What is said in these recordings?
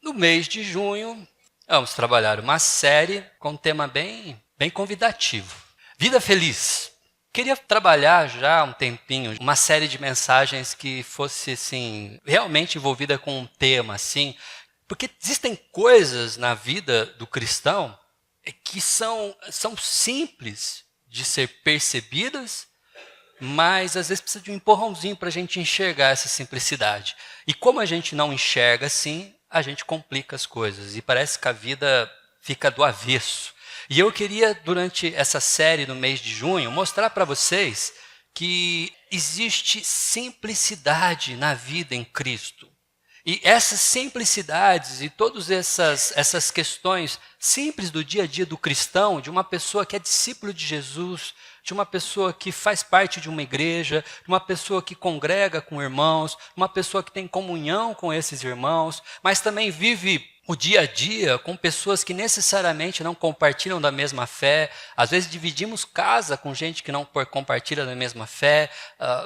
No mês de junho, vamos trabalhar uma série com um tema bem convidativo. Vida feliz. Queria trabalhar já há um tempinho uma série de mensagens que fosse assim, realmente envolvida com um tema assim, porque existem coisas na vida do cristão que são simples de ser percebidas, mas às vezes precisa de um empurrãozinho para a gente enxergar essa simplicidade. E como a gente não enxerga assim, a gente complica as coisas e parece que a vida fica do avesso. E eu queria, durante essa série no mês de junho, mostrar para vocês que existe simplicidade na vida em Cristo. E essas simplicidades e todas essas questões simples do dia a dia do cristão, de uma pessoa que é discípulo de Jesus, de uma pessoa que faz parte de uma igreja, de uma pessoa que congrega com irmãos, uma pessoa que tem comunhão com esses irmãos, mas também vive o dia a dia com pessoas que necessariamente não compartilham da mesma fé. Às vezes dividimos casa com gente que não compartilha da mesma fé,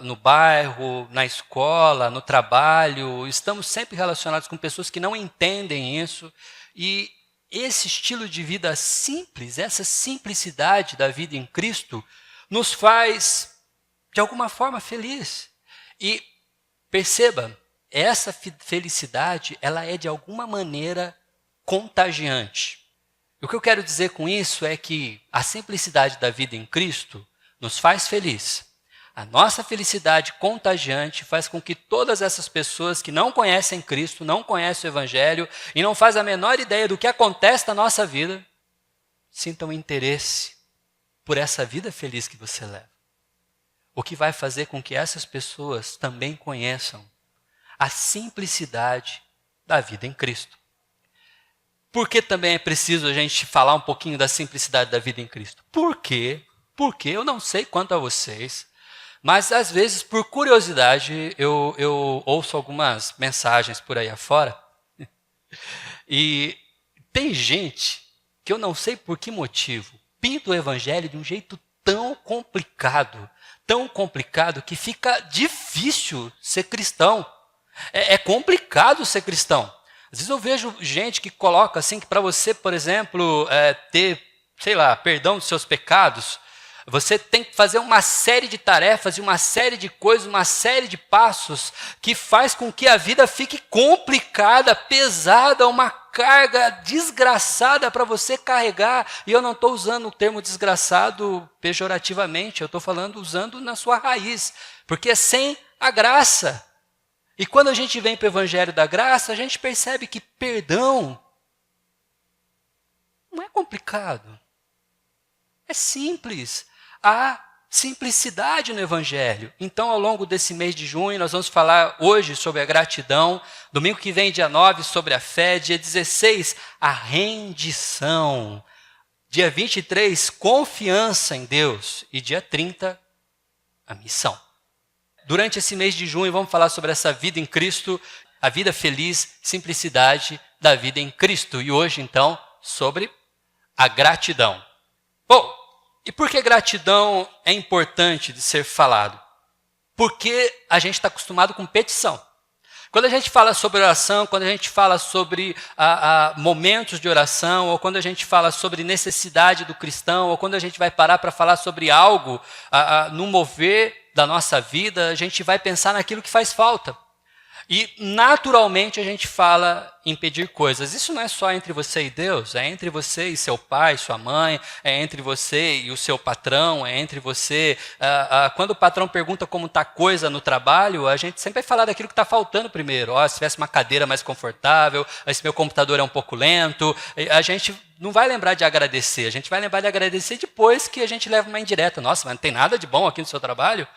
no bairro, na escola, no trabalho. Estamos sempre relacionados com pessoas que não entendem isso. E esse estilo de vida simples, essa simplicidade da vida em Cristo, nos faz, de alguma forma, feliz. E perceba, essa felicidade, ela é de alguma maneira contagiante. O que eu quero dizer com isso é que a simplicidade da vida em Cristo nos faz feliz. A nossa felicidade contagiante faz com que todas essas pessoas que não conhecem Cristo, não conhecem o Evangelho e não fazem a menor ideia do que acontece na nossa vida, sintam interesse por essa vida feliz que você leva. O que vai fazer com que essas pessoas também conheçam a simplicidade da vida em Cristo. Por que também é preciso a gente falar um pouquinho da simplicidade da vida em Cristo? Por quê? Porque eu não sei quanto a vocês, mas às vezes, por curiosidade, eu ouço algumas mensagens por aí afora, e tem gente que eu não sei por que motivo pinta o evangelho de um jeito tão complicado que fica difícil ser cristão. É complicado ser cristão. Às vezes eu vejo gente que coloca assim que para você, por exemplo, ter, sei lá, perdão dos seus pecados, você tem que fazer uma série de tarefas e uma série de coisas, uma série de passos que faz com que a vida fique complicada, pesada, uma carga desgraçada para você carregar. E eu não estou usando o termo desgraçado pejorativamente, eu estou falando usando na sua raiz, porque é sem a graça. E quando a gente vem para o Evangelho da Graça, a gente percebe que perdão não é complicado. É simples. Há simplicidade no Evangelho. Então, ao longo desse mês de junho, nós vamos falar hoje sobre a gratidão. Domingo que vem, dia 9, sobre a fé. Dia 16, a rendição. Dia 23, confiança em Deus. E dia 30, a missão. Durante esse mês de junho, vamos falar sobre essa vida em Cristo, a vida feliz, simplicidade da vida em Cristo. E hoje, então, sobre a gratidão. Bom, e por que gratidão é importante de ser falado? Porque a gente está acostumado com petição. Quando a gente fala sobre oração, quando a gente fala sobre momentos de oração, ou quando a gente fala sobre necessidade do cristão, ou quando a gente vai parar para falar sobre algo no mover da nossa vida, a gente vai pensar naquilo que faz falta. E naturalmente a gente fala em pedir coisas. Isso não é só entre você e Deus, é entre você e seu pai, sua mãe, é entre você e o seu patrão, é entre você... quando o patrão pergunta como está a coisa no trabalho, a gente sempre vai falar daquilo que está faltando primeiro. Se tivesse uma cadeira mais confortável, esse meu computador é um pouco lento. A gente não vai lembrar de agradecer, a gente vai lembrar de agradecer depois que a gente leva uma indireta. Nossa, mas não tem nada de bom aqui no seu trabalho?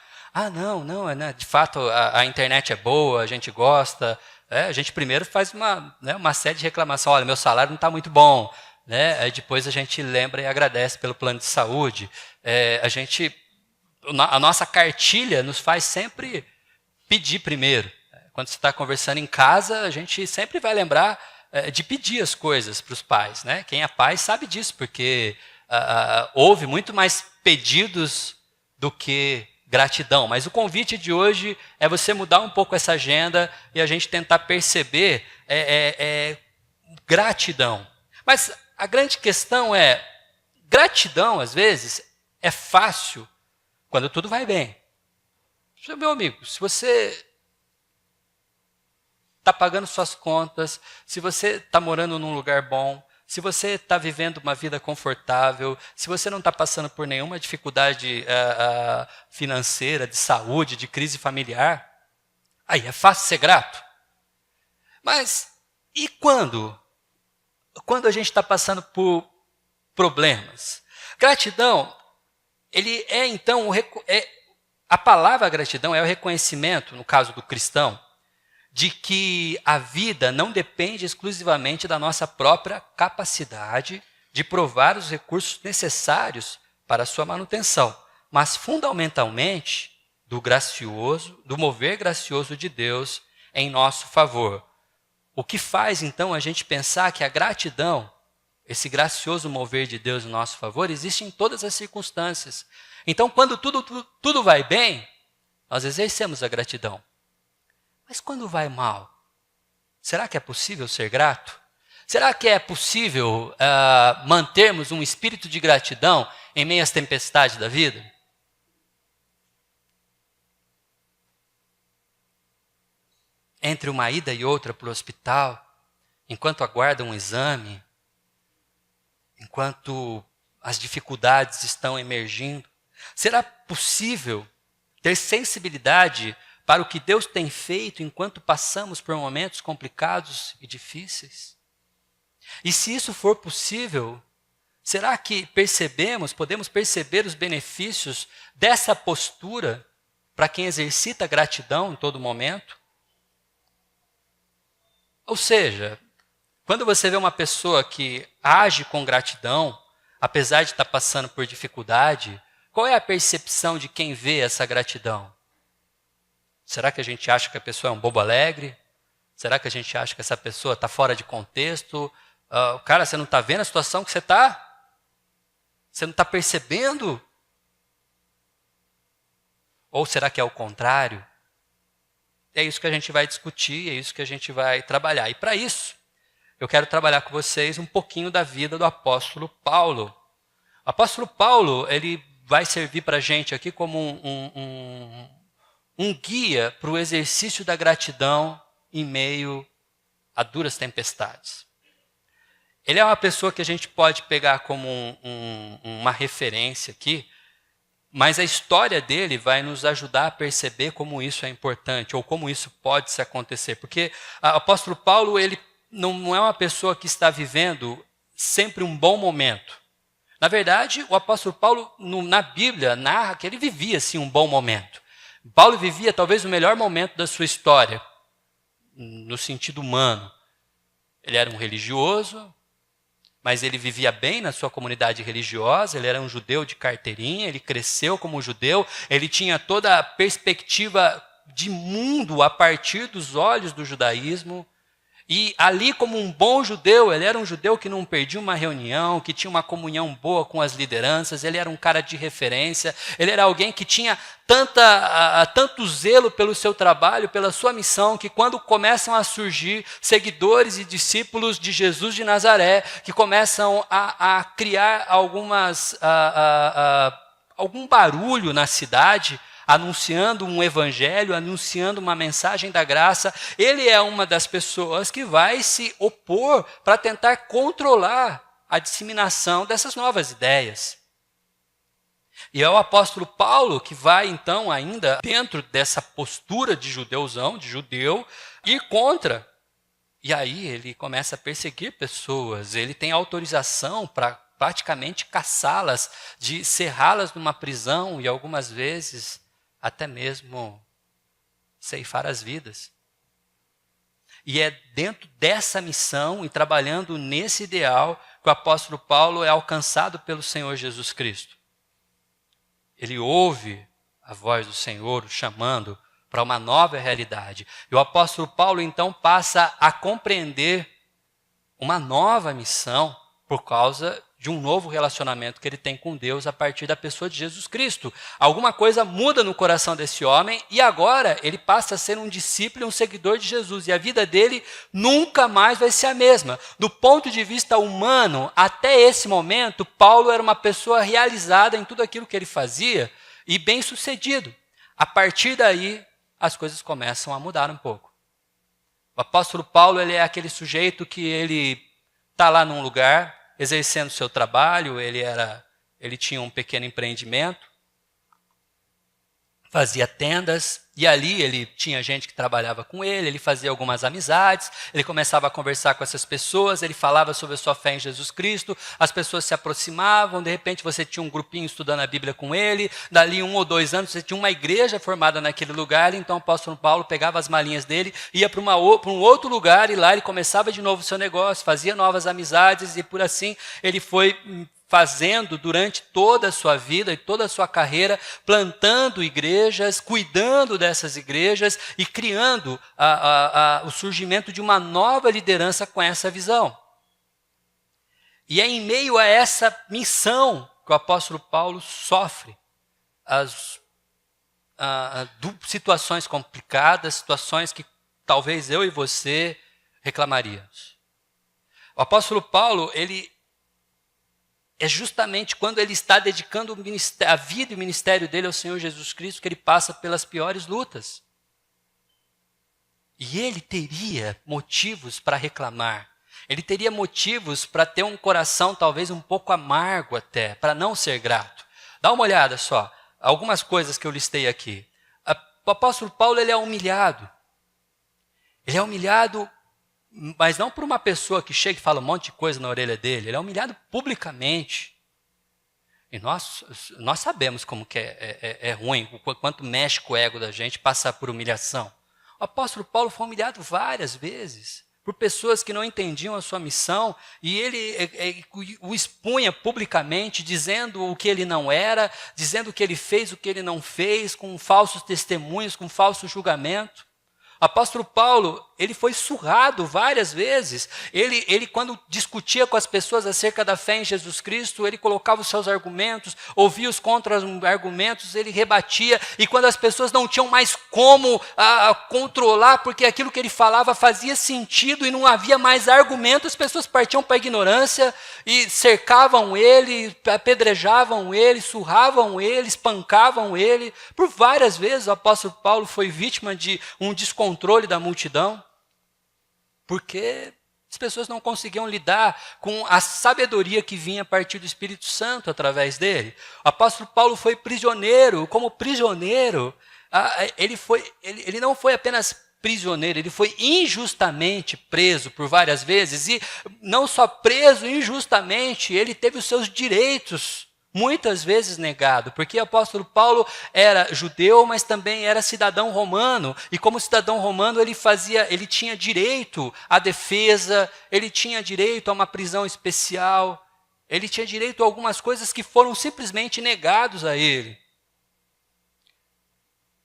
Não, de fato a internet é boa, a gente gosta. A gente primeiro faz uma série de reclamação. Olha, meu salário não está muito bom. Aí depois a gente lembra e agradece pelo plano de saúde. A nossa cartilha nos faz sempre pedir primeiro. Quando você está conversando em casa, a gente sempre vai lembrar de pedir as coisas para os pais. Quem é pai sabe disso, porque houve muito mais pedidos do que gratidão. Mas o convite de hoje é você mudar um pouco essa agenda e a gente tentar perceber gratidão. Mas a grande questão é, gratidão, às vezes, é fácil quando tudo vai bem. Meu amigo, se você está pagando suas contas, se você está morando num lugar bom, se você está vivendo uma vida confortável, se você não está passando por nenhuma dificuldade financeira, de saúde, de crise familiar, aí é fácil ser grato. Mas e quando? Quando a gente está passando por problemas? Gratidão, ele é então, a palavra gratidão é o reconhecimento, no caso do cristão, de que a vida não depende exclusivamente da nossa própria capacidade de provar os recursos necessários para a sua manutenção, mas fundamentalmente do mover gracioso de Deus em nosso favor. O que faz então a gente pensar que a gratidão, esse gracioso mover de Deus em nosso favor, existe em todas as circunstâncias. Então, quando tudo vai bem, nós exercemos a gratidão. Mas quando vai mal, será que é possível ser grato? Será que é possível mantermos um espírito de gratidão em meio às tempestades da vida? Entre uma ida e outra para o hospital, enquanto aguardam um exame, enquanto as dificuldades estão emergindo, será possível ter sensibilidade para o que Deus tem feito enquanto passamos por momentos complicados e difíceis? E se isso for possível, será que podemos perceber os benefícios dessa postura para quem exercita gratidão em todo momento? Ou seja, quando você vê uma pessoa que age com gratidão, apesar de estar passando por dificuldade, qual é a percepção de quem vê essa gratidão? Será que a gente acha que a pessoa é um bobo alegre? Será que a gente acha que essa pessoa está fora de contexto? Cara, você não está vendo a situação que você está? Você não está percebendo? Ou será que é o contrário? É isso que a gente vai discutir, é isso que a gente vai trabalhar. E para isso, eu quero trabalhar com vocês um pouquinho da vida do apóstolo Paulo. O apóstolo Paulo, ele vai servir para a gente aqui como um guia para o exercício da gratidão em meio a duras tempestades. Ele é uma pessoa que a gente pode pegar como uma referência aqui, mas a história dele vai nos ajudar a perceber como isso é importante, ou como isso pode se acontecer. Porque o apóstolo Paulo, ele não é uma pessoa que está vivendo sempre um bom momento. Na verdade, o apóstolo Paulo, na Bíblia, narra que ele vivia, sim, um bom momento. Paulo vivia talvez o melhor momento da sua história, no sentido humano. Ele era um religioso, mas ele vivia bem na sua comunidade religiosa, ele era um judeu de carteirinha, ele cresceu como judeu, ele tinha toda a perspectiva de mundo a partir dos olhos do judaísmo. E ali, como um bom judeu, ele era um judeu que não perdia uma reunião, que tinha uma comunhão boa com as lideranças, ele era um cara de referência, ele era alguém que tinha tanto zelo pelo seu trabalho, pela sua missão, que quando começam a surgir seguidores e discípulos de Jesus de Nazaré, que começam a criar algum barulho na cidade, anunciando um evangelho, anunciando uma mensagem da graça, ele é uma das pessoas que vai se opor para tentar controlar a disseminação dessas novas ideias. E é o apóstolo Paulo que vai, então, ainda dentro dessa postura de judeuzão, de judeu, ir contra. E aí ele começa a perseguir pessoas, ele tem autorização para praticamente caçá-las, de cerrá-las numa prisão e algumas vezes até mesmo ceifar as vidas. E é dentro dessa missão e trabalhando nesse ideal que o apóstolo Paulo é alcançado pelo Senhor Jesus Cristo. Ele ouve a voz do Senhor o chamando para uma nova realidade. E o apóstolo Paulo então passa a compreender uma nova missão por causa de um novo relacionamento que ele tem com Deus a partir da pessoa de Jesus Cristo. Alguma coisa muda no coração desse homem e agora ele passa a ser um discípulo e um seguidor de Jesus. E a vida dele nunca mais vai ser a mesma. Do ponto de vista humano, até esse momento, Paulo era uma pessoa realizada em tudo aquilo que ele fazia e bem-sucedido. A partir daí, as coisas começam a mudar um pouco. O apóstolo Paulo, ele é aquele sujeito que ele está lá num lugar, exercendo seu trabalho, ele tinha um pequeno empreendimento, fazia tendas, e ali ele tinha gente que trabalhava com ele fazia algumas amizades, ele começava a conversar com essas pessoas, ele falava sobre a sua fé em Jesus Cristo, as pessoas se aproximavam, de repente você tinha um grupinho estudando a Bíblia com ele, dali 1 ou 2 anos você tinha uma igreja formada naquele lugar, então o apóstolo Paulo pegava as malinhas dele, ia para um outro lugar e lá ele começava de novo o seu negócio, fazia novas amizades e por assim ele foi fazendo durante toda a sua vida e toda a sua carreira, plantando igrejas, cuidando dessas igrejas e criando o surgimento de uma nova liderança com essa visão. E é em meio a essa missão que o apóstolo Paulo sofre as situações complicadas, situações que talvez eu e você reclamaríamos. O apóstolo Paulo, é justamente quando ele está dedicando a vida e o ministério dele ao Senhor Jesus Cristo que ele passa pelas piores lutas. E ele teria motivos para reclamar. Ele teria motivos para ter um coração talvez um pouco amargo até, para não ser grato. Dá uma olhada só, algumas coisas que eu listei aqui. O apóstolo Paulo, ele é humilhado. Ele é humilhado, mas não por uma pessoa que chega e fala um monte de coisa na orelha dele. Ele é humilhado publicamente. E nós sabemos como que é ruim, o quanto mexe com o ego da gente passar por humilhação. O apóstolo Paulo foi humilhado várias vezes por pessoas que não entendiam a sua missão e ele o expunha publicamente, dizendo o que ele não era, dizendo que ele fez o que ele não fez, com falsos testemunhos, com falso julgamento. O apóstolo Paulo, ele foi surrado várias vezes. Ele, quando discutia com as pessoas acerca da fé em Jesus Cristo, ele colocava os seus argumentos, ouvia os contra-argumentos, ele rebatia. E quando as pessoas não tinham mais como controlar, porque aquilo que ele falava fazia sentido e não havia mais argumento, as pessoas partiam para a ignorância e cercavam ele, apedrejavam ele, surravam ele, espancavam ele. Por várias vezes o apóstolo Paulo foi vítima de um descontrole da multidão, porque as pessoas não conseguiam lidar com a sabedoria que vinha a partir do Espírito Santo através dele. O apóstolo Paulo foi prisioneiro. Como prisioneiro, ele não foi apenas prisioneiro, ele foi injustamente preso por várias vezes. E não só preso injustamente, ele teve os seus direitos muitas vezes negado, porque o apóstolo Paulo era judeu, mas também era cidadão romano, e como cidadão romano ele tinha direito à defesa, ele tinha direito a uma prisão especial, ele tinha direito a algumas coisas que foram simplesmente negados a ele.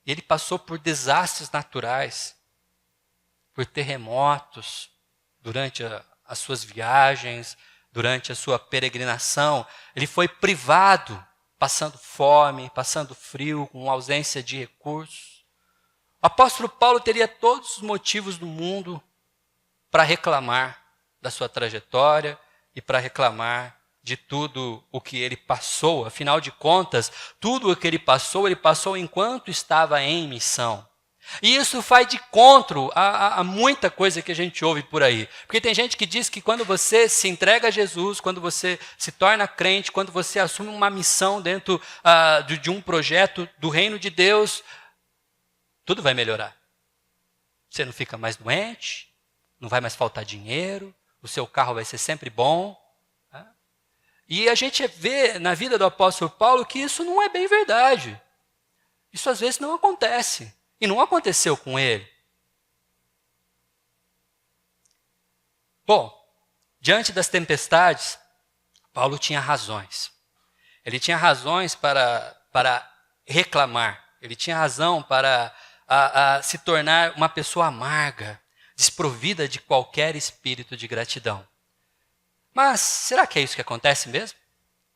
Ele passou por desastres naturais, por terremotos durante as suas viagens, durante a sua peregrinação. Ele foi privado, passando fome, passando frio, com ausência de recursos. O apóstolo Paulo teria todos os motivos do mundo para reclamar da sua trajetória e para reclamar de tudo o que ele passou. Afinal de contas, tudo o que ele passou enquanto estava em missão. E isso faz de contro a muita coisa que a gente ouve por aí. Porque tem gente que diz que quando você se entrega a Jesus, quando você se torna crente, quando você assume uma missão dentro de um projeto do reino de Deus, tudo vai melhorar. Você não fica mais doente, não vai mais faltar dinheiro, o seu carro vai ser sempre bom. Né? E a gente vê na vida do apóstolo Paulo que isso não é bem verdade. Isso às vezes não acontece. E não aconteceu com ele. Bom, diante das tempestades, Paulo tinha razões. Ele tinha razões para reclamar. Ele tinha razão para se tornar uma pessoa amarga, desprovida de qualquer espírito de gratidão. Mas será que é isso que acontece mesmo?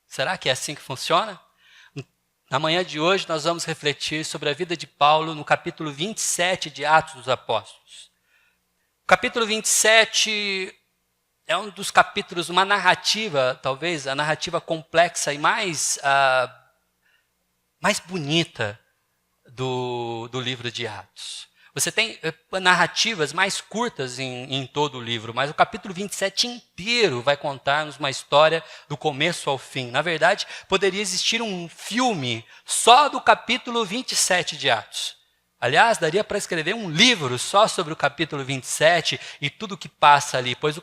Será que é assim que funciona? Na manhã de hoje nós vamos refletir sobre a vida de Paulo no capítulo 27 de Atos dos Apóstolos. O capítulo 27 é um dos capítulos, uma narrativa, talvez a narrativa complexa e mais bonita do livro de Atos. Você tem narrativas mais curtas em todo o livro, mas o capítulo 27 inteiro vai contar-nos uma história do começo ao fim. Na verdade, poderia existir um filme só do capítulo 27 de Atos. Aliás, daria para escrever um livro só sobre o capítulo 27 e tudo que passa ali, pois o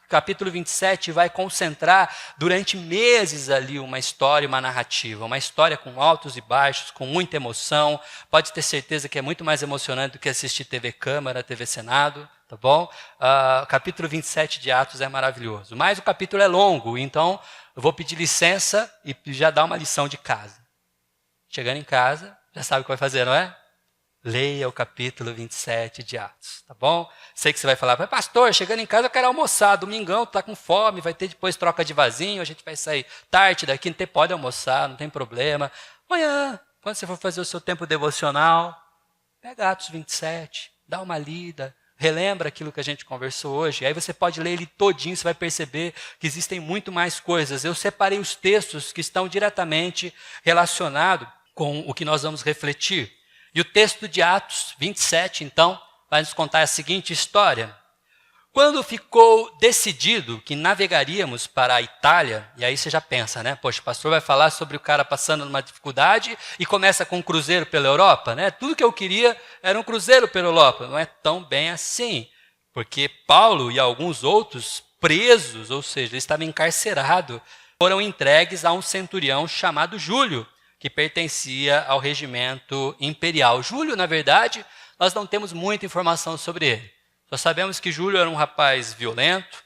capítulo 27 vai concentrar durante meses ali uma história, uma narrativa, uma história com altos e baixos, com muita emoção. Pode ter certeza que é muito mais emocionante do que assistir TV Câmara, TV Senado, tá bom? O capítulo 27 de Atos é maravilhoso, mas o capítulo é longo, então eu vou pedir licença e já dar uma lição de casa. Chegando em casa, já sabe o que vai fazer, não é? Leia o capítulo 27 de Atos, tá bom? Sei que você vai falar, pastor, chegando em casa eu quero almoçar, domingão, tá com fome, vai ter depois troca de vasinho, a gente vai sair tarde daqui, não tem, pode almoçar, não tem problema. Amanhã, quando você for fazer o seu tempo devocional, pega Atos 27, dá uma lida, relembra aquilo que a gente conversou hoje, aí você pode ler ele todinho, você vai perceber que existem muito mais coisas. Eu separei os textos que estão diretamente relacionados com o que nós vamos refletir. E o texto de Atos 27, então, vai nos contar a seguinte história. Quando ficou decidido que navegaríamos para a Itália, e aí você já pensa, né? Poxa, o pastor vai falar sobre o cara passando numa dificuldade e começa com um cruzeiro pela Europa, né? Tudo que eu queria era um cruzeiro pela Europa. Não é tão bem assim, porque Paulo e alguns outros presos, ou seja, eles estavam encarcerados, foram entregues a um centurião chamado Júlio, que pertencia ao regimento imperial. Júlio, na verdade, nós não temos muita informação sobre ele. Só sabemos que Júlio era um rapaz violento,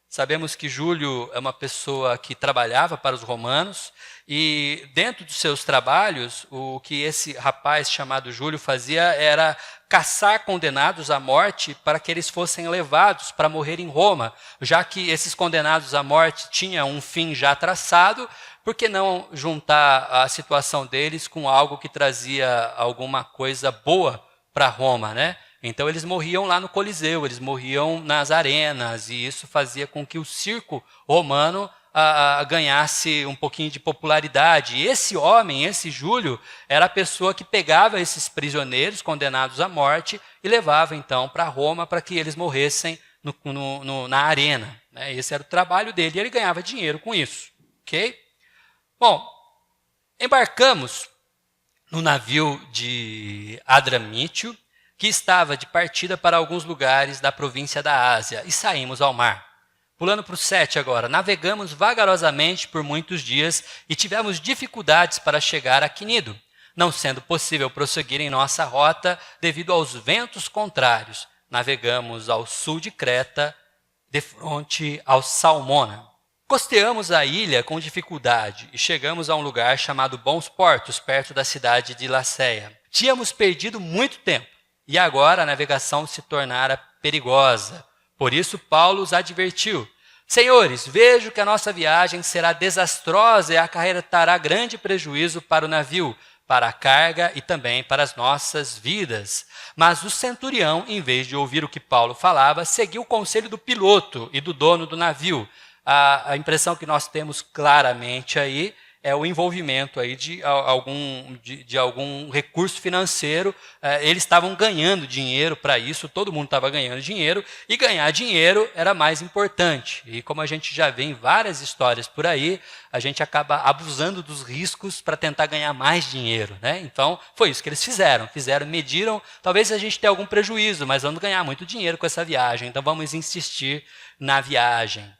sabemos que Júlio é uma pessoa que trabalhava para os romanos, e dentro dos seus trabalhos, o que esse rapaz chamado Júlio fazia era caçar condenados à morte para que eles fossem levados para morrer em Roma, já que esses condenados à morte tinham um fim já traçado. Por que não juntar a situação deles com algo que trazia alguma coisa boa para Roma, né? Então eles morriam lá no Coliseu, eles morriam nas arenas, e isso fazia com que o circo romano ganhasse um pouquinho de popularidade. E esse homem, esse Júlio, era a pessoa que pegava esses prisioneiros condenados à morte e levava então para Roma para que eles morressem na arena, né? Esse era o trabalho dele e ele ganhava dinheiro com isso, ok? Bom, embarcamos no navio de Adramítio, que estava de partida para alguns lugares da província da Ásia, e saímos ao mar. Pulando para o 7 agora, navegamos vagarosamente por muitos dias e tivemos dificuldades para chegar a Quinido, não sendo possível prosseguir em nossa rota devido aos ventos contrários. Navegamos ao sul de Creta, de fronte ao Salmona. Costeamos a ilha com dificuldade e chegamos a um lugar chamado Bons Portos, perto da cidade de Laceia. Tínhamos perdido muito tempo e agora a navegação se tornara perigosa. Por isso Paulo os advertiu: Senhores, vejo que a nossa viagem será desastrosa e acarretará grande prejuízo para o navio, para a carga e também para as nossas vidas. Mas o centurião, em vez de ouvir o que Paulo falava, seguiu o conselho do piloto e do dono do navio. A impressão que nós temos claramente aí é o envolvimento aí de algum recurso financeiro. Eles estavam ganhando dinheiro para isso, todo mundo estava ganhando dinheiro, e ganhar dinheiro era mais importante. E como a gente já vê em várias histórias por aí, a gente acaba abusando dos riscos para tentar ganhar mais dinheiro, né? Então, foi isso que eles fizeram, mediram, talvez a gente tenha algum prejuízo, mas vamos ganhar muito dinheiro com essa viagem, então vamos insistir na viagem.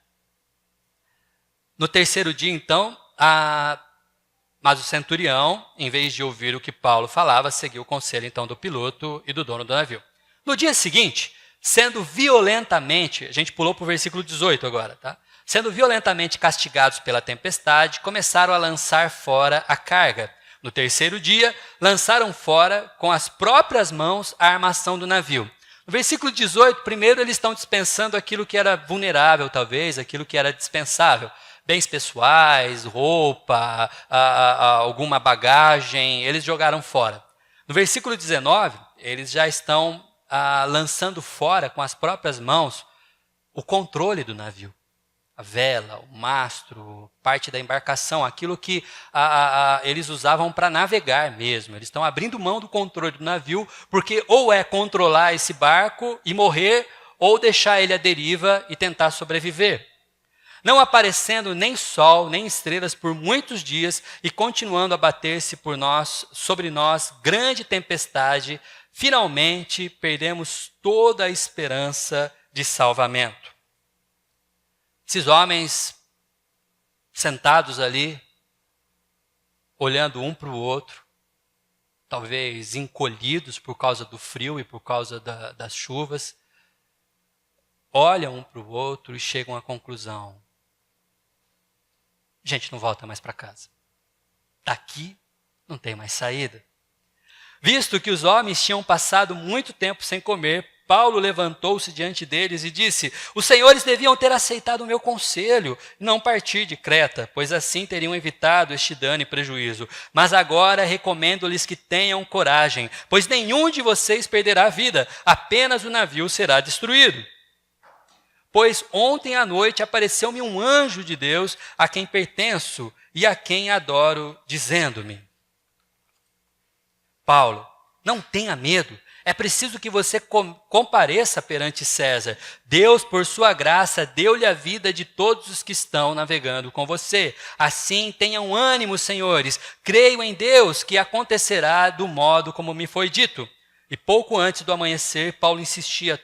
No terceiro dia, então, mas o centurião, em vez de ouvir o que Paulo falava, seguiu o conselho então do piloto e do dono do navio. No dia seguinte, sendo violentamente, a gente pulou para o versículo 18 agora, tá? Sendo violentamente castigados pela tempestade, começaram a lançar fora a carga. No terceiro dia, lançaram fora com as próprias mãos a armação do navio. No versículo 18, primeiro eles estão dispensando aquilo que era vulnerável, talvez, aquilo que era dispensável. Bens pessoais, roupa, alguma bagagem, eles jogaram fora. No versículo 19, eles já estão lançando fora com as próprias mãos o controle do navio. A vela, o mastro, parte da embarcação, aquilo que eles usavam para navegar mesmo. Eles estão abrindo mão do controle do navio, porque ou é controlar esse barco e morrer, ou deixar ele à deriva e tentar sobreviver. Não aparecendo nem sol, nem estrelas por muitos dias e continuando a bater-se sobre nós grande tempestade, finalmente perdemos toda a esperança de salvamento. Esses homens sentados ali, olhando um para o outro, talvez encolhidos por causa do frio e por causa das chuvas, olham um para o outro e chegam à conclusão: a gente não volta mais para casa. Daqui não tem mais saída. Visto que os homens tinham passado muito tempo sem comer, Paulo levantou-se diante deles e disse: os senhores deviam ter aceitado o meu conselho e não partir de Creta, pois assim teriam evitado este dano e prejuízo. Mas agora recomendo-lhes que tenham coragem, pois nenhum de vocês perderá a vida, apenas o navio será destruído. Pois ontem à noite apareceu-me um anjo de Deus, a quem pertenço e a quem adoro, dizendo-me: Paulo, não tenha medo. É preciso que você compareça perante César. Deus, por sua graça, deu-lhe a vida de todos os que estão navegando com você. Assim, tenham ânimo, senhores. Creio em Deus que acontecerá do modo como me foi dito. E pouco antes do amanhecer, Paulo insistia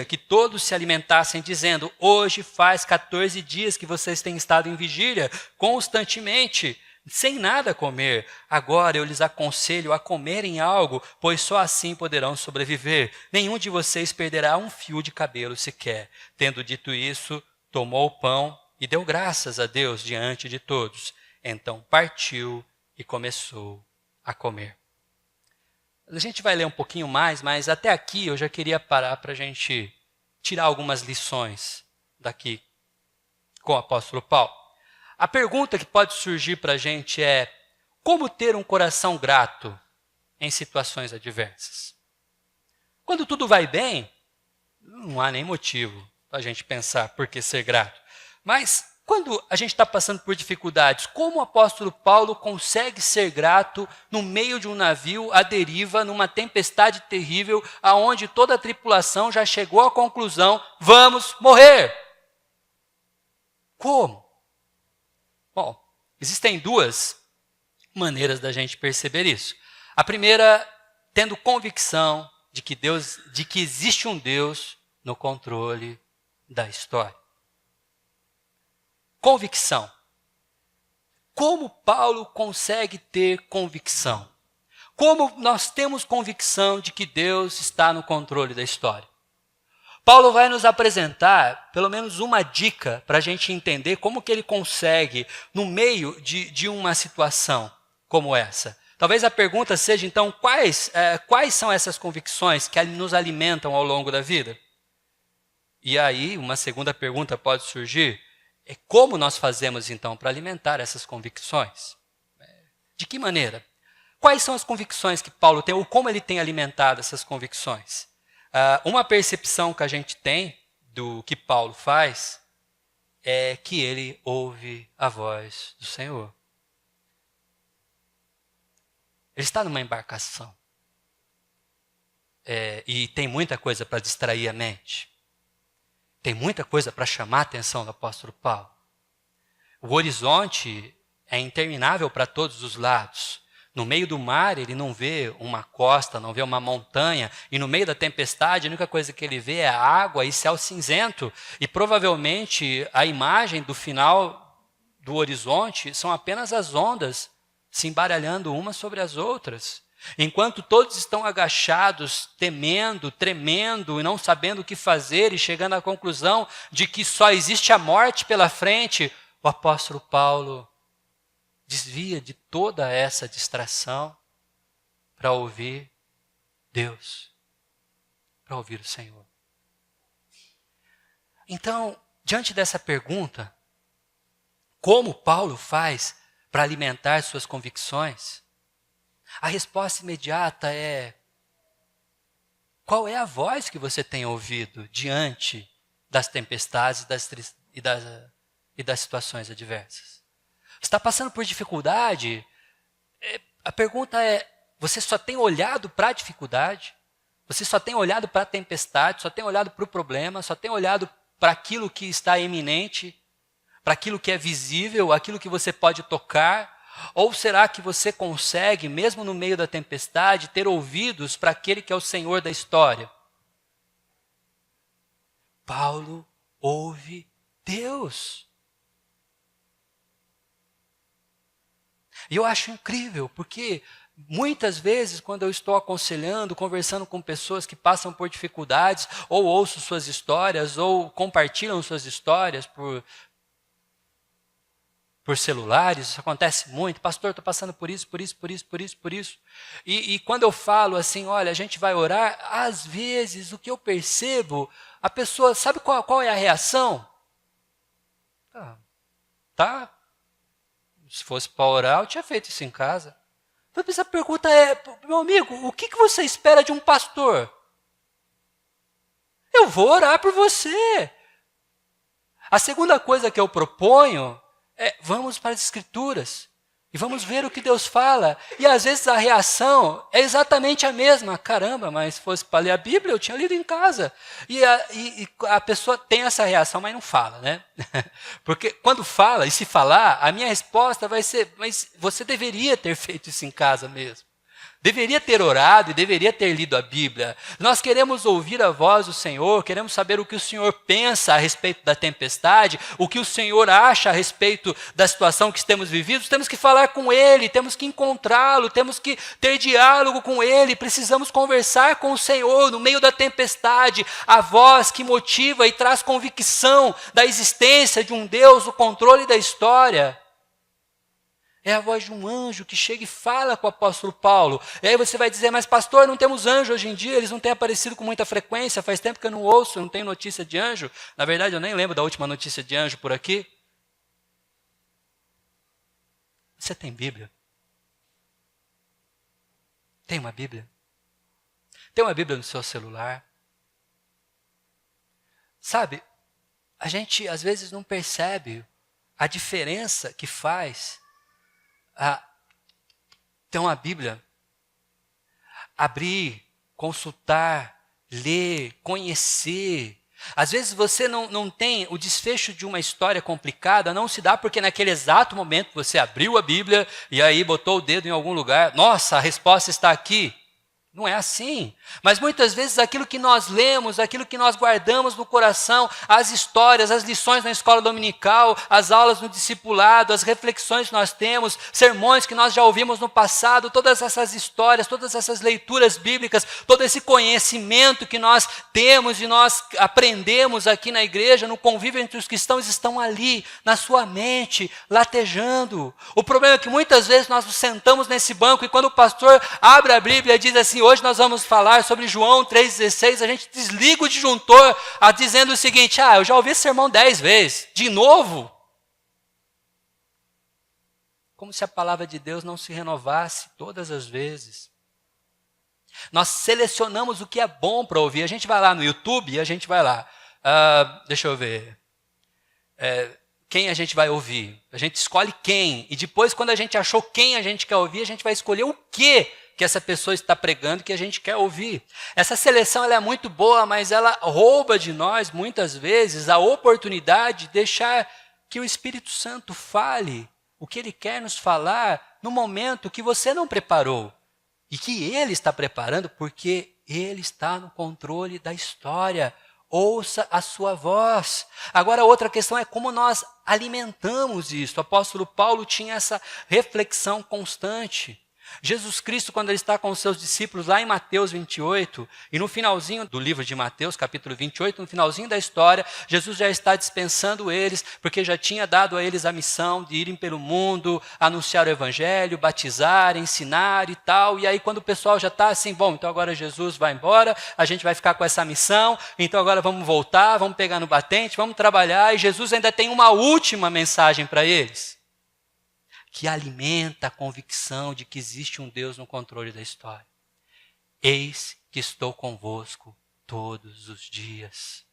que todos se alimentassem, dizendo: hoje faz 14 dias que vocês têm estado em vigília, constantemente, sem nada comer. Agora eu lhes aconselho a comerem algo, pois só assim poderão sobreviver. Nenhum de vocês perderá um fio de cabelo sequer. Tendo dito isso, tomou o pão e deu graças a Deus diante de todos. Então partiu e começou a comer. A gente vai ler um pouquinho mais, mas até aqui eu já queria parar para a gente tirar algumas lições daqui com o apóstolo Paulo. A pergunta que pode surgir para a gente é: como ter um coração grato em situações adversas? Quando tudo vai bem, não há nem motivo para a gente pensar por que ser grato. Mas quando a gente está passando por dificuldades, como o apóstolo Paulo consegue ser grato no meio de um navio à deriva, numa tempestade terrível, aonde toda a tripulação já chegou à conclusão: vamos morrer? Como? Bom, existem duas maneiras da gente perceber isso. A primeira, tendo convicção de que existe um Deus no controle da história. Convicção. Como Paulo consegue ter convicção? Como nós temos convicção de que Deus está no controle da história? Paulo vai nos apresentar pelo menos uma dica para a gente entender como que ele consegue, no meio de uma situação como essa. Talvez a pergunta seja, então, quais são essas convicções que nos alimentam ao longo da vida? E aí, uma segunda pergunta pode surgir: é como nós fazemos, então, para alimentar essas convicções? De que maneira? Quais são as convicções que Paulo tem, ou como ele tem alimentado essas convicções? Uma percepção que a gente tem do que Paulo faz é que ele ouve a voz do Senhor. Ele está numa embarcação. E tem muita coisa para distrair a mente. Tem muita coisa para chamar a atenção do apóstolo Paulo. O horizonte é interminável para todos os lados. No meio do mar, ele não vê uma costa, não vê uma montanha. E no meio da tempestade, a única coisa que ele vê é água e céu cinzento. E provavelmente a imagem do final do horizonte são apenas as ondas se embaralhando umas sobre as outras. Enquanto todos estão agachados, temendo, tremendo e não sabendo o que fazer e chegando à conclusão de que só existe a morte pela frente, o apóstolo Paulo desvia de toda essa distração para ouvir Deus. para ouvir o Senhor. Então, diante dessa pergunta, como Paulo faz para alimentar suas convicções? A resposta imediata é: qual é a voz que você tem ouvido diante das tempestades e das situações adversas? Está passando por dificuldade? A pergunta é: você só tem olhado para a dificuldade? Você só tem olhado para a tempestade? Só tem olhado para o problema? Só tem olhado para aquilo que está iminente? Para aquilo que é visível? Aquilo que você pode tocar? Ou será que você consegue, mesmo no meio da tempestade, ter ouvidos para aquele que é o Senhor da história? Paulo ouve Deus. E eu acho incrível, porque muitas vezes, quando eu estou aconselhando, conversando com pessoas que passam por dificuldades, ou ouço suas histórias, ou compartilham suas histórias por celulares, isso acontece muito. Pastor, estou passando por isso. E quando eu falo assim, olha, a gente vai orar, às vezes o que eu percebo, a pessoa, sabe qual é a reação? Tá. Se fosse para orar, eu tinha feito isso em casa. Mas a pergunta é, meu amigo, o que você espera de um pastor? Eu vou orar por você. A segunda coisa que eu proponho vamos para as Escrituras e vamos ver o que Deus fala. E às vezes a reação é exatamente a mesma. Caramba, mas se fosse para ler a Bíblia, eu tinha lido em casa. E a pessoa tem essa reação, mas não fala, né? Porque quando fala, e se falar, a minha resposta vai ser: mas você deveria ter feito isso em casa mesmo. Deveria ter orado e deveria ter lido a Bíblia. Nós queremos ouvir a voz do Senhor, queremos saber o que o Senhor pensa a respeito da tempestade, o que o Senhor acha a respeito da situação que temos vivido. Temos que falar com Ele, temos que encontrá-lo, temos que ter diálogo com Ele, precisamos conversar com o Senhor no meio da tempestade. A voz que motiva e traz convicção da existência de um Deus, do controle da história. É a voz de um anjo que chega e fala com o apóstolo Paulo. E aí você vai dizer: mas pastor, não temos anjo hoje em dia, eles não têm aparecido com muita frequência, faz tempo que eu não ouço, eu não tenho notícia de anjo. Na verdade, eu nem lembro da última notícia de anjo por aqui. Você tem Bíblia? Tem uma Bíblia? Tem uma Bíblia no seu celular? Sabe, a gente às vezes não percebe a diferença que faz ter uma Bíblia, abrir, consultar, ler, conhecer. Às vezes você não tem o desfecho de uma história complicada, não se dá porque naquele exato momento você abriu a Bíblia e aí botou o dedo em algum lugar. Nossa, a resposta está aqui. Não é assim. Mas muitas vezes aquilo que nós lemos, aquilo que nós guardamos no coração, as histórias, as lições na escola dominical, as aulas no discipulado, as reflexões que nós temos, sermões que nós já ouvimos no passado, todas essas histórias, todas essas leituras bíblicas, todo esse conhecimento que nós temos e nós aprendemos aqui na igreja, no convívio entre os cristãos, estão ali, na sua mente, latejando. O problema é que muitas vezes nós nos sentamos nesse banco e quando o pastor abre a Bíblia e diz assim: hoje nós vamos falar sobre João 3,16, a gente desliga o disjuntor dizendo o seguinte: eu já ouvi esse sermão 10 vezes, de novo? Como se a palavra de Deus não se renovasse todas as vezes. Nós selecionamos o que é bom para ouvir. A gente vai lá no YouTube e a gente vai lá. Deixa eu ver. Quem a gente vai ouvir? A gente escolhe quem. E depois, quando a gente achou quem a gente quer ouvir, a gente vai escolher o que essa pessoa está pregando que a gente quer ouvir. Essa seleção ela é muito boa, mas ela rouba de nós, muitas vezes, a oportunidade de deixar que o Espírito Santo fale o que Ele quer nos falar no momento que você não preparou. E que Ele está preparando porque Ele está no controle da história. Ouça a sua voz. Agora, outra questão é como nós alimentamos isso. O apóstolo Paulo tinha essa reflexão constante. Jesus Cristo, quando ele está com os seus discípulos lá em Mateus 28, e no finalzinho do livro de Mateus, capítulo 28, no finalzinho da história, Jesus já está dispensando eles, porque já tinha dado a eles a missão de irem pelo mundo, anunciar o evangelho, batizar, ensinar e tal. E aí quando o pessoal já está assim, bom, então agora Jesus vai embora, a gente vai ficar com essa missão, então agora vamos voltar, vamos pegar no batente, vamos trabalhar. E Jesus ainda tem uma última mensagem para eles, que alimenta a convicção de que existe um Deus no controle da história. Eis que estou convosco todos os dias.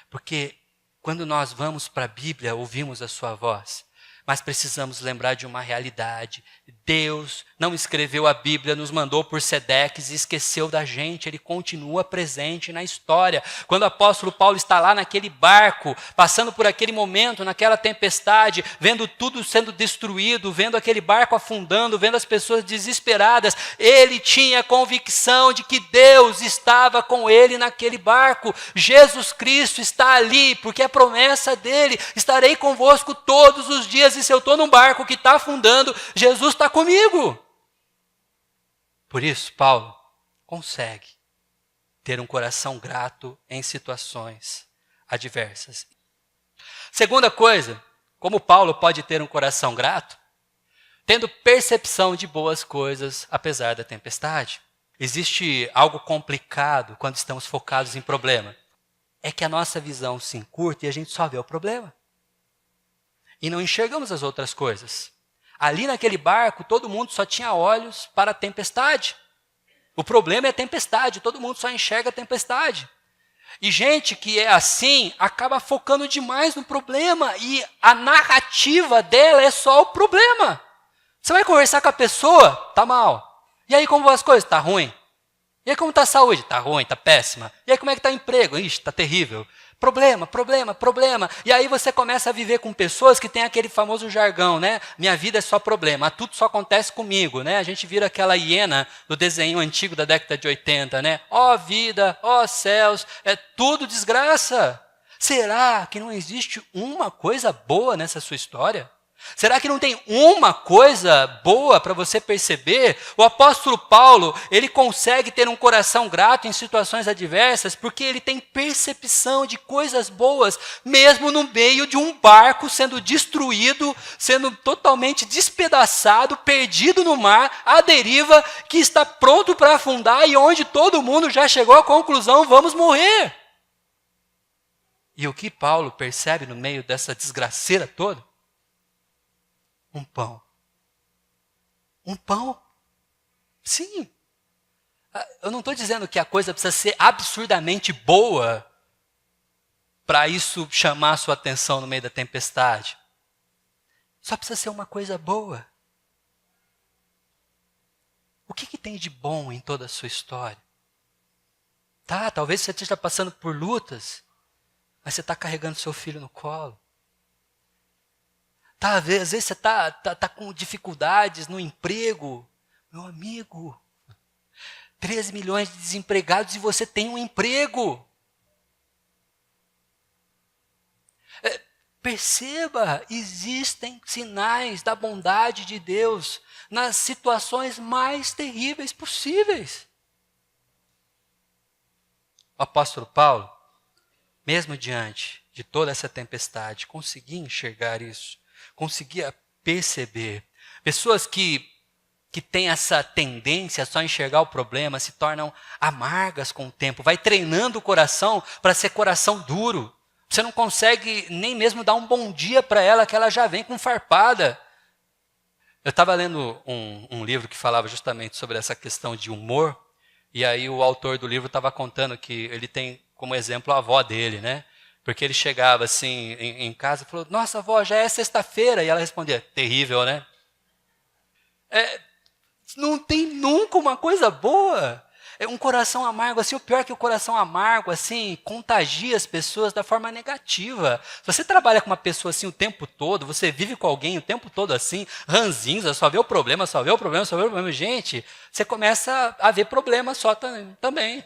Porque quando nós vamos para a Bíblia, ouvimos a sua voz, mas precisamos lembrar de uma realidade. Deus não escreveu a Bíblia, nos mandou por Sedex e esqueceu da gente. Ele continua presente na história. Quando o apóstolo Paulo está lá naquele barco, passando por aquele momento, naquela tempestade, vendo tudo sendo destruído, vendo aquele barco afundando, vendo as pessoas desesperadas, ele tinha convicção de que Deus estava com ele naquele barco. Jesus Cristo está ali, porque é promessa dele: estarei convosco todos os dias. E se eu estou num barco que está afundando, Jesus está comigo. Por isso, Paulo consegue ter um coração grato em situações adversas. Segunda coisa, como Paulo pode ter um coração grato? Tendo percepção de boas coisas, apesar da tempestade. Existe algo complicado quando estamos focados em problema. É que a nossa visão se encurta e a gente só vê o problema. E não enxergamos as outras coisas. Ali naquele barco, todo mundo só tinha olhos para a tempestade. O problema é a tempestade, todo mundo só enxerga a tempestade. E gente que é assim, acaba focando demais no problema, e a narrativa dela é só o problema. Você vai conversar com a pessoa, tá mal. E aí como vão as coisas? Tá ruim. E aí como está a saúde? Tá ruim, tá péssima. E aí como é que está o emprego? Ixi, tá terrível. Problema, problema, problema. E aí você começa a viver com pessoas que têm aquele famoso jargão, né? Minha vida é só problema, tudo só acontece comigo, né? A gente vira aquela hiena do desenho antigo da década de 80, né? Ó vida, ó céus, é tudo desgraça. Será que não existe uma coisa boa nessa sua história? Será que não tem uma coisa boa para você perceber? O apóstolo Paulo, ele consegue ter um coração grato em situações adversas porque ele tem percepção de coisas boas, mesmo no meio de um barco sendo destruído, sendo totalmente despedaçado, perdido no mar, à deriva, que está pronto para afundar e onde todo mundo já chegou à conclusão: vamos morrer. E o que Paulo percebe no meio dessa desgraceira toda? Um pão. Um pão. Sim. Eu não estou dizendo que a coisa precisa ser absurdamente boa para isso chamar a sua atenção no meio da tempestade. Só precisa ser uma coisa boa. O que tem de bom em toda a sua história? Tá, talvez você esteja passando por lutas, mas você está carregando seu filho no colo. Tá, às vezes você está com dificuldades no emprego. Meu amigo, 13 milhões de desempregados e você tem um emprego. Perceba, existem sinais da bondade de Deus nas situações mais terríveis possíveis. O apóstolo Paulo, mesmo diante de toda essa tempestade, conseguia enxergar isso. Conseguia perceber. Pessoas que têm essa tendência a só enxergar o problema se tornam amargas com o tempo. Vai treinando o coração para ser coração duro. Você não consegue nem mesmo dar um bom dia para ela, que ela já vem com farpada. Eu estava lendo um livro que falava justamente sobre essa questão de humor. E aí o autor do livro estava contando que ele tem como exemplo a avó dele, né? Porque ele chegava assim em casa e falou: nossa, avó, já é sexta-feira. E ela respondia: terrível, né? Não tem nunca uma coisa boa. É um coração amargo, assim, o pior é que o coração amargo, assim, contagia as pessoas da forma negativa. Se você trabalha com uma pessoa assim o tempo todo, você vive com alguém o tempo todo assim, ranzinza, só vê o problema, só vê o problema, só vê o problema. Gente, você começa a ver problemas só também.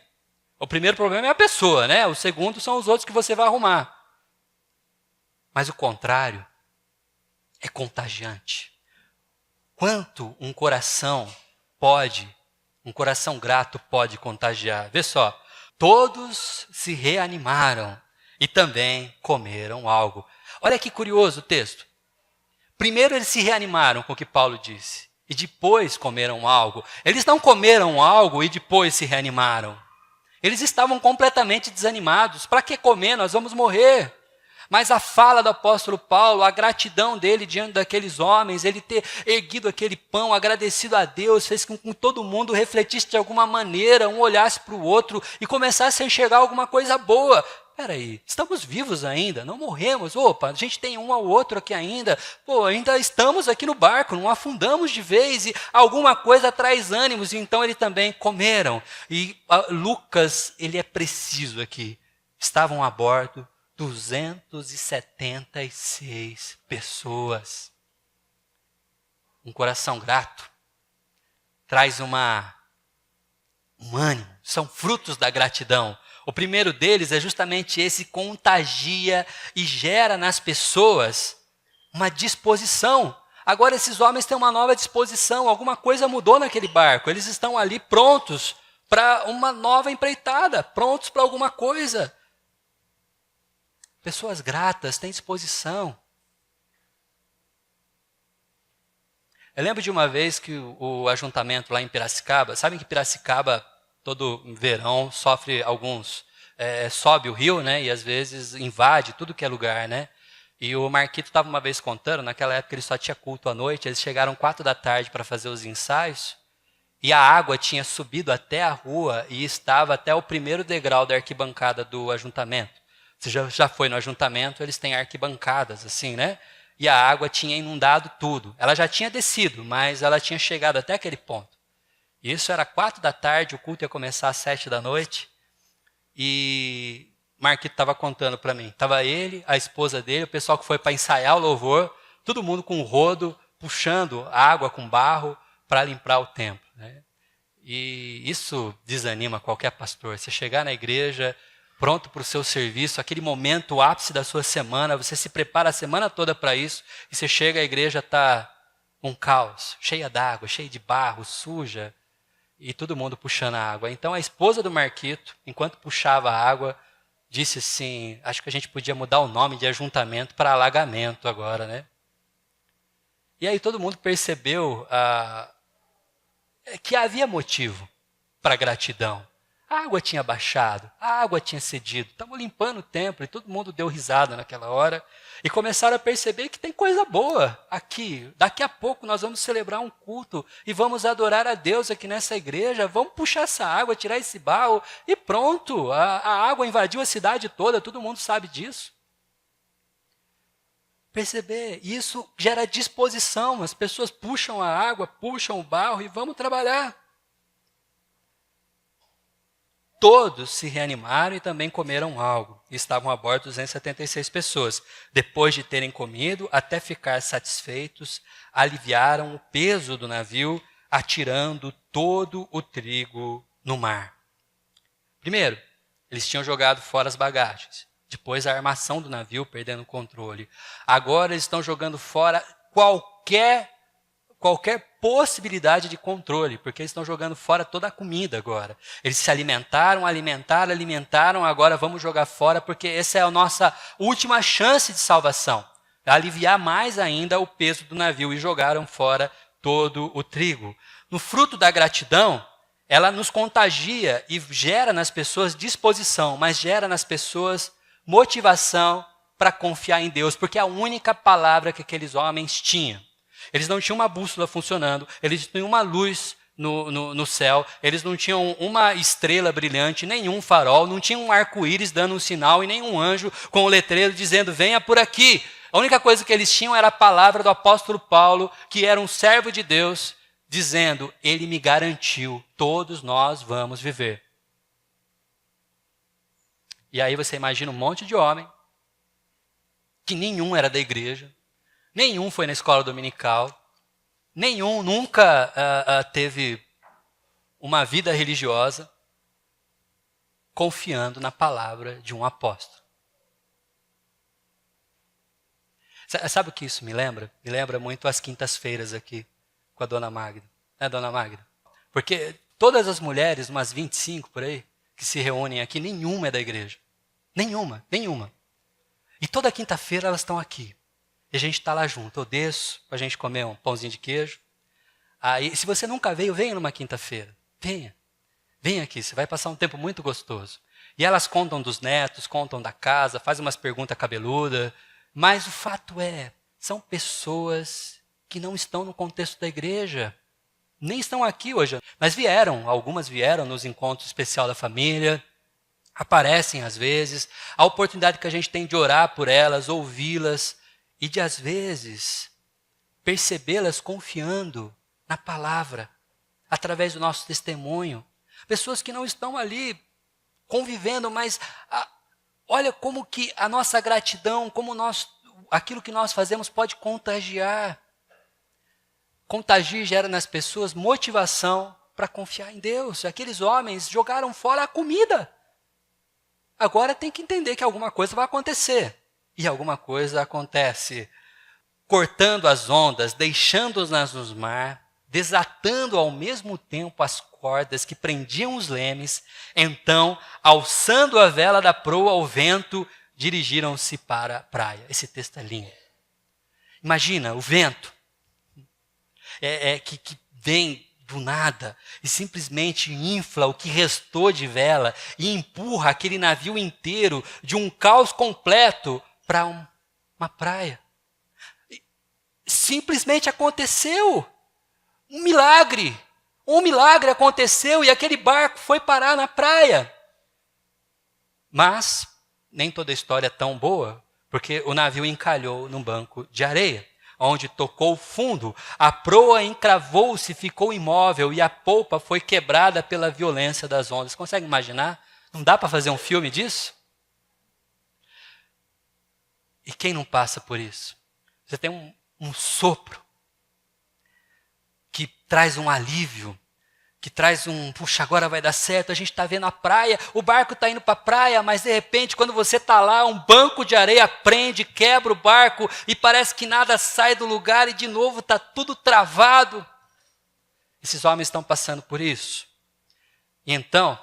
O primeiro problema é a pessoa, né? O segundo são os outros que você vai arrumar. Mas o contrário é contagiante. quanto um coração grato pode contagiar. Vê só, todos se reanimaram e também comeram algo. Olha que curioso o texto. Primeiro eles se reanimaram com o que Paulo disse, e depois comeram algo. Eles não comeram algo e depois se reanimaram. Eles estavam completamente desanimados. Para que comer? Nós vamos morrer. Mas a fala do apóstolo Paulo, a gratidão dele diante daqueles homens, ele ter erguido aquele pão, agradecido a Deus, fez com que todo mundo refletisse de alguma maneira, um olhasse para o outro e começasse a enxergar alguma coisa boa. Espera aí, estamos vivos ainda, não morremos. Opa, a gente tem um ao outro aqui ainda. Pô, ainda estamos aqui no barco, não afundamos de vez e alguma coisa traz ânimos. E então eles também comeram. E Lucas, ele é preciso aqui. Estavam a bordo 276 pessoas. Um coração grato traz um ânimo, são frutos da gratidão. O primeiro deles é justamente esse, contagia e gera nas pessoas uma disposição. Agora esses homens têm uma nova disposição, alguma coisa mudou naquele barco, eles estão ali prontos para uma nova empreitada, prontos para alguma coisa. Pessoas gratas, têm disposição. Eu lembro de uma vez que o ajuntamento lá em Piracicaba, sabem que Piracicaba, todo verão, sofre sobe o rio, né? E às vezes invade tudo que é lugar, né? E o Marquito estava uma vez contando, naquela época ele só tinha culto à noite, eles chegaram 4 da tarde para fazer os ensaios, e a água tinha subido até a rua e estava até o primeiro degrau da arquibancada do ajuntamento. Você já foi no ajuntamento, eles têm arquibancadas, assim, né? E a água tinha inundado tudo. Ela já tinha descido, mas ela tinha chegado até aquele ponto. Isso era 4 da tarde, o culto ia começar às 7 da noite. E Marquito estava contando para mim. Estava ele, a esposa dele, o pessoal que foi para ensaiar o louvor, todo mundo com o rodo, puxando água com barro para limpar o templo, né? E isso desanima qualquer pastor. Você chegar na igreja pronto para o seu serviço, aquele momento, o ápice da sua semana, você se prepara a semana toda para isso, e você chega, a igreja está um caos, cheia d'água, cheia de barro, suja, e todo mundo puxando a água. Então a esposa do Marquito, enquanto puxava a água, disse assim, acho que a gente podia mudar o nome de ajuntamento para alagamento agora, né? E aí todo mundo percebeu que havia motivo para gratidão. A água tinha baixado, a água tinha cedido, estavam limpando o templo e todo mundo deu risada naquela hora e começaram a perceber que tem coisa boa aqui. Daqui a pouco nós vamos celebrar um culto e vamos adorar a Deus aqui nessa igreja, vamos puxar essa água, tirar esse barro e pronto, a água invadiu a cidade toda, todo mundo sabe disso. Perceber, isso gera disposição, as pessoas puxam a água, puxam o barro e vamos trabalhar. Todos se reanimaram e também comeram algo. E estavam a bordo 276 pessoas. Depois de terem comido, até ficar satisfeitos, aliviaram o peso do navio, atirando todo o trigo no mar. Primeiro, eles tinham jogado fora as bagagens. Depois, a armação do navio perdendo o controle. Agora, eles estão jogando fora qualquer possibilidade de controle, porque eles estão jogando fora toda a comida agora. Eles se alimentaram, agora vamos jogar fora, porque essa é a nossa última chance de salvação. Aliviar mais ainda o peso do navio, e jogaram fora todo o trigo. No fruto da gratidão, ela nos contagia e gera nas pessoas disposição, mas gera nas pessoas motivação para confiar em Deus, porque é a única palavra que aqueles homens tinham. Eles não tinham uma bússola funcionando, eles não tinham uma luz no céu, eles não tinham uma estrela brilhante, nenhum farol, não tinham um arco-íris dando um sinal e nenhum anjo com o letreiro dizendo, venha por aqui. A única coisa que eles tinham era a palavra do apóstolo Paulo, que era um servo de Deus, dizendo, ele me garantiu, todos nós vamos viver. E aí você imagina um monte de homem, que nenhum era da igreja, nenhum foi na escola dominical, nenhum nunca teve uma vida religiosa, confiando na palavra de um apóstolo. Sabe o que isso me lembra? Me lembra muito as quintas-feiras aqui, com a dona Magda. Né, dona Magda? Porque todas as mulheres, umas 25 por aí, que se reúnem aqui, nenhuma é da igreja. Nenhuma. E toda quinta-feira elas estão aqui. E a gente está lá junto. Eu desço para a gente comer um pãozinho de queijo. Aí, se você nunca veio, venha numa quinta-feira. Venha aqui, você vai passar um tempo muito gostoso. E elas contam dos netos, contam da casa, fazem umas perguntas cabeludas. Mas o fato é, são pessoas que não estão no contexto da igreja. Nem estão aqui hoje. Mas algumas vieram nos encontros especiais da família. Aparecem às vezes. A oportunidade que a gente tem de orar por elas, ouvi-las. E de, às vezes, percebê-las confiando na palavra. Através do nosso testemunho. Pessoas que não estão ali convivendo, mas olha como que a nossa gratidão, aquilo que nós fazemos pode contagiar. Contagiar gera nas pessoas motivação para confiar em Deus. Aqueles homens jogaram fora a comida. Agora tem que entender que alguma coisa vai acontecer. E alguma coisa acontece. Cortando as ondas, deixando-nas no mar, desatando ao mesmo tempo as cordas que prendiam os lemes, então, alçando a vela da proa ao vento, dirigiram-se para a praia. Esse texto é lindo. Imagina o vento que vem do nada e simplesmente infla o que restou de vela e empurra aquele navio inteiro de um caos completo para uma praia. Simplesmente aconteceu. Um milagre aconteceu e aquele barco foi parar na praia. Mas nem toda a história é tão boa, porque o navio encalhou num banco de areia, onde tocou fundo, a proa encravou-se, ficou imóvel e a polpa foi quebrada pela violência das ondas. Consegue imaginar? Não dá para fazer um filme disso? E quem não passa por isso? Você tem um sopro que traz um alívio, que traz puxa, agora vai dar certo, a gente está vendo a praia, o barco está indo para a praia, mas de repente, quando você está lá, um banco de areia prende, quebra o barco, e parece que nada sai do lugar, e de novo está tudo travado. Esses homens estão passando por isso. E então,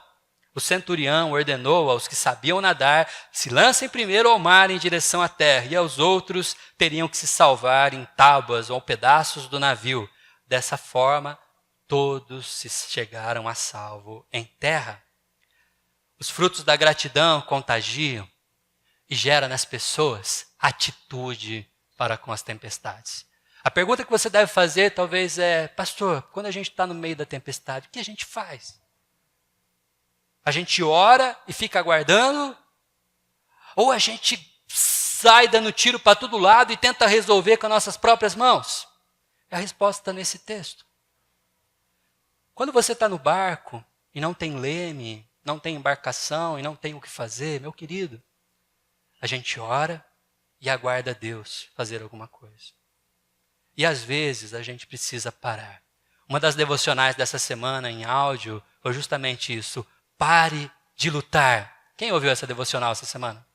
o centurião ordenou aos que sabiam nadar, se lancem primeiro ao mar em direção à terra, e aos outros teriam que se salvar em tábuas ou pedaços do navio. Dessa forma, todos se chegaram a salvo em terra. Os frutos da gratidão contagiam e geram nas pessoas atitude para com as tempestades. A pergunta que você deve fazer talvez é, pastor, quando a gente está no meio da tempestade, o que a gente faz? A gente ora e fica aguardando? Ou a gente sai dando tiro para todo lado e tenta resolver com as nossas próprias mãos? A resposta está nesse texto. Quando você está no barco e não tem leme, não tem embarcação e não tem o que fazer, meu querido, a gente ora e aguarda Deus fazer alguma coisa. E às vezes a gente precisa parar. Uma das devocionais dessa semana em áudio foi justamente isso. Pare de lutar. Quem ouviu essa devocional essa semana?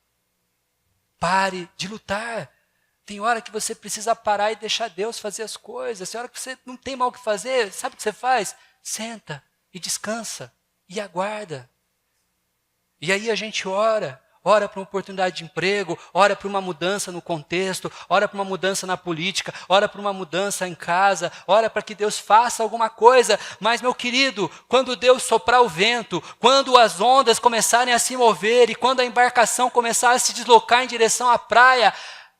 Pare de lutar. Tem hora que você precisa parar e deixar Deus fazer as coisas. Tem hora que você não tem mal o que fazer. Sabe o que você faz? Senta e descansa e aguarda. E aí a gente ora para uma oportunidade de emprego, ora para uma mudança no contexto, ora para uma mudança na política, ora para uma mudança em casa, ora para que Deus faça alguma coisa. Mas, meu querido, quando Deus soprar o vento, quando as ondas começarem a se mover e quando a embarcação começar a se deslocar em direção à praia,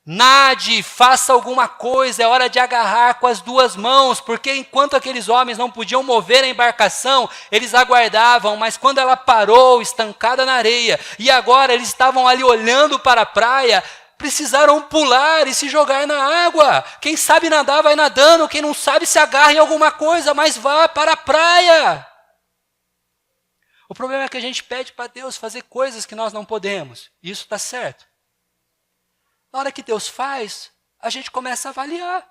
nade, faça alguma coisa, é hora de agarrar com as duas mãos, porque enquanto aqueles homens não podiam mover a embarcação, eles aguardavam, mas quando ela parou, estancada na areia, e agora eles estavam ali olhando para a praia, precisaram pular e se jogar na água. Quem sabe nadar vai nadando, quem não sabe se agarra em alguma coisa, mas vá para a praia. O problema é que a gente pede para Deus fazer coisas que nós não podemos, e isso está certo. Na hora que Deus faz, a gente começa a avaliar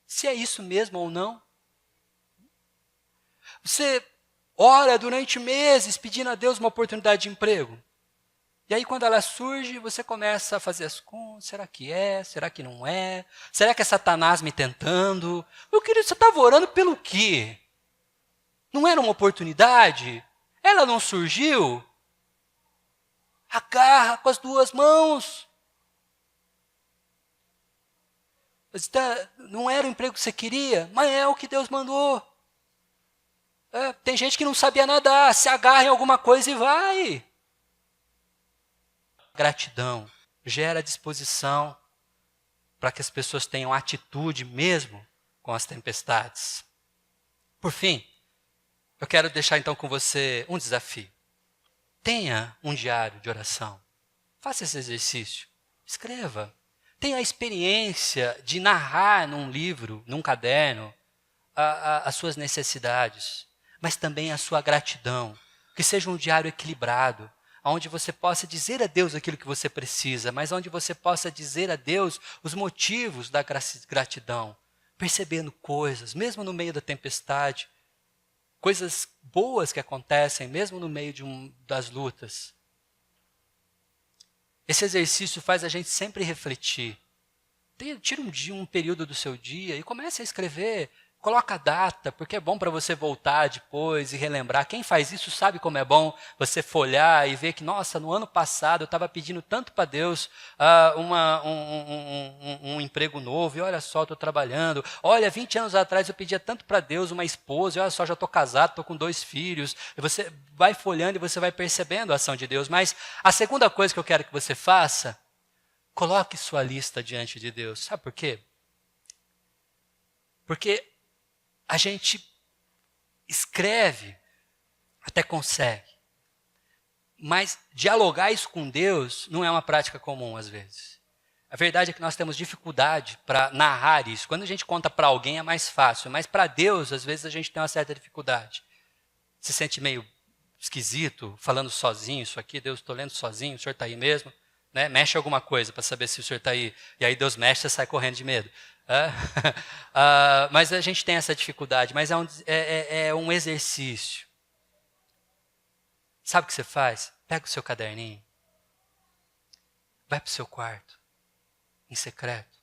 se é isso mesmo ou não. Você ora durante meses pedindo a Deus uma oportunidade de emprego. E aí quando ela surge, você começa a fazer as contas, será que é? Será que não é? Será que é Satanás me tentando? Meu querido, você estava orando pelo quê? Não era uma oportunidade? Ela não surgiu? Agarra com as duas mãos. Não era o emprego que você queria, mas é o que Deus mandou. Tem gente que não sabia nadar, se agarra em alguma coisa e vai. Gratidão gera disposição para que as pessoas tenham atitude mesmo com as tempestades. Por fim, eu quero deixar então com você um desafio. Tenha um diário de oração. Faça esse exercício. Escreva. Tenha a experiência de narrar num livro, num caderno, as suas necessidades, mas também a sua gratidão. Que seja um diário equilibrado, onde você possa dizer a Deus aquilo que você precisa, mas onde você possa dizer a Deus os motivos da gratidão, percebendo coisas, mesmo no meio da tempestade, coisas boas que acontecem, mesmo no meio das lutas. Esse exercício faz a gente sempre refletir. Tira um período do seu dia e comece a escrever. Coloca a data, porque é bom para você voltar depois e relembrar. Quem faz isso sabe como é bom você folhar e ver que, nossa, no ano passado eu estava pedindo tanto para Deus um emprego novo, e olha só, estou trabalhando. Olha, 20 anos atrás eu pedia tanto para Deus uma esposa, e olha só, já estou casado, estou com 2 filhos. E você vai folhando e você vai percebendo a ação de Deus. Mas a segunda coisa que eu quero que você faça, coloque sua lista diante de Deus. Sabe por quê? Porque a gente escreve, até consegue, mas dialogar isso com Deus não é uma prática comum às vezes. A verdade é que nós temos dificuldade para narrar isso. Quando a gente conta para alguém é mais fácil, mas para Deus às vezes a gente tem uma certa dificuldade. Se sente meio esquisito, falando sozinho isso aqui, Deus, estou lendo sozinho, o senhor está aí mesmo? Né? Mexe alguma coisa para saber se o senhor está aí. E aí Deus mexe, você sai correndo de medo. Mas a gente tem essa dificuldade, mas é um exercício. Sabe o que você faz? Pega o seu caderninho, vai para o seu quarto, em secreto,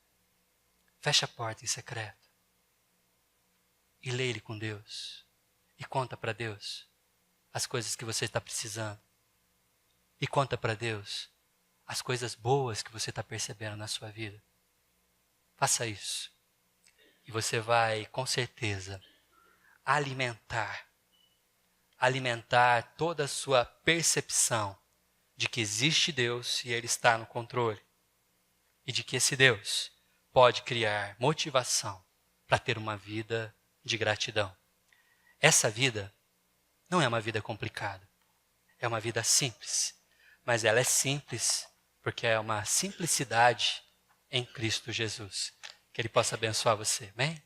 fecha a porta em secreto e lê ele com Deus e conta para Deus as coisas que você está precisando e conta para Deus as coisas boas que você está percebendo na sua vida. Faça isso. E você vai, com certeza, alimentar toda a sua percepção de que existe Deus e Ele está no controle. E de que esse Deus pode criar motivação para ter uma vida de gratidão. Essa vida não é uma vida complicada. É uma vida simples. Mas ela é simples porque é uma simplicidade em Cristo Jesus. Que Ele possa abençoar você. Amém?